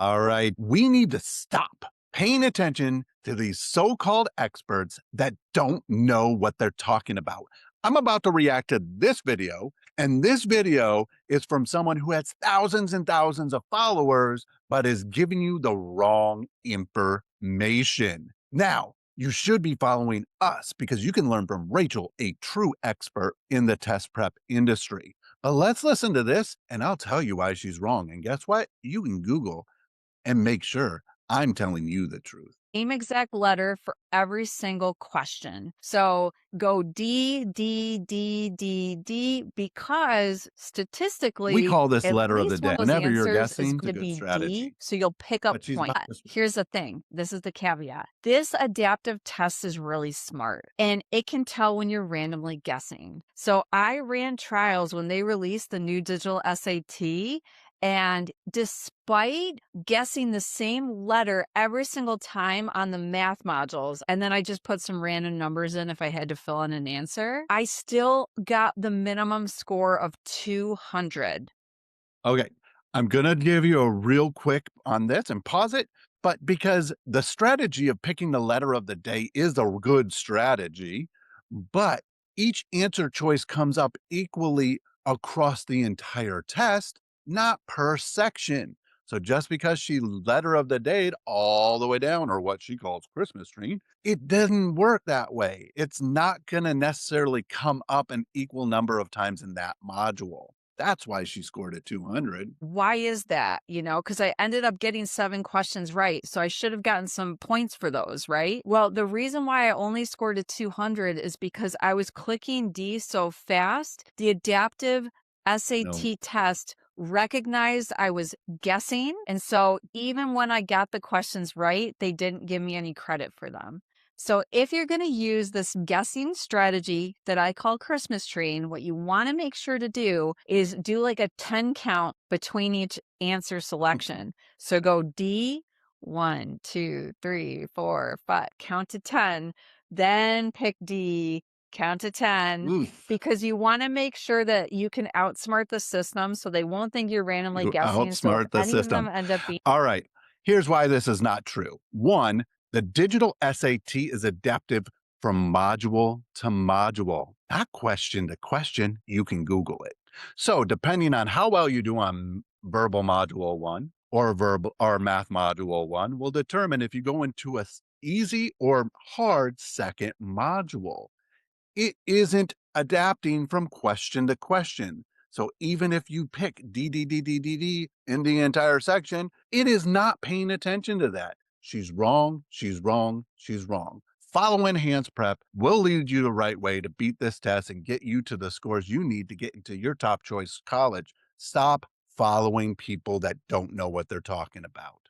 All right. We need to stop paying attention to these so called experts that don't know what they're talking about. I'm about to react to this video, and this video is from someone who has thousands and thousands of followers, but is giving you the wrong information. Now, you should be following us because you can learn from Rachel, a true expert in the test prep industry. But let's listen to this, and I'll tell you why she's wrong. And guess what? You can Google and make sure I'm telling you the truth. Same exact letter for every single question. So go D, D, D, D, D, because We statistically, call this at letter of the least one day. of those Whenever you're answers is guessing, it's going a to good be D. strategy. So you'll pick up But she's points. about to. Here's the thing. This is the caveat. This adaptive test is really smart and it can tell when you're randomly guessing. So I ran trials when they released the new digital SAT. And despite guessing the same letter every single time on the math modules, and then I just put some random numbers in if I had to fill in an answer, I still got the minimum score of 200. Okay. I'm going to give you a real quick on this and pause it. But because the strategy of picking the letter of the day is a good strategy, but each answer choice comes up equally across the entire test, not per section. So just because she letter of the day all the way down, or what she calls Christmas tree, it doesn't work that way. It's not going to necessarily come up an equal number of times in that module. That's why she scored at 200. Why is that? Because I ended up getting 7 questions right. So I should have gotten some points for those, right? Well, the reason why I only scored a 200 is because I was clicking D so fast. The adaptive No. SAT test recognized I was guessing. And so even when I got the questions right, they didn't give me any credit for them. So if you're going to use this guessing strategy that I call Christmas treeing, what you want to make sure to do is do like a 10 count between each answer selection. So go D, 1, 2, 3, 4, 5, count to 10, then pick D, count to 10, Oof. because you want to make sure that you can outsmart the system so they won't think you're randomly You guessing. So if outsmart the any of them system. end up being All right. Here's why this is not true. One, the digital SAT is adaptive from module to module, not question to question. You can Google it. So, depending on how well you do on verbal module one or verbal or math module one, will determine if you go into a easy or hard second module. It isn't adapting from question to question. So even if you pick D, D, D, D, D, D in the entire section, it is not paying attention to that. She's wrong. She's wrong. She's wrong. Follow enhanced prep will lead you the right way to beat this test and get you to the scores you need to get into your top choice college. Stop following people that don't know what they're talking about.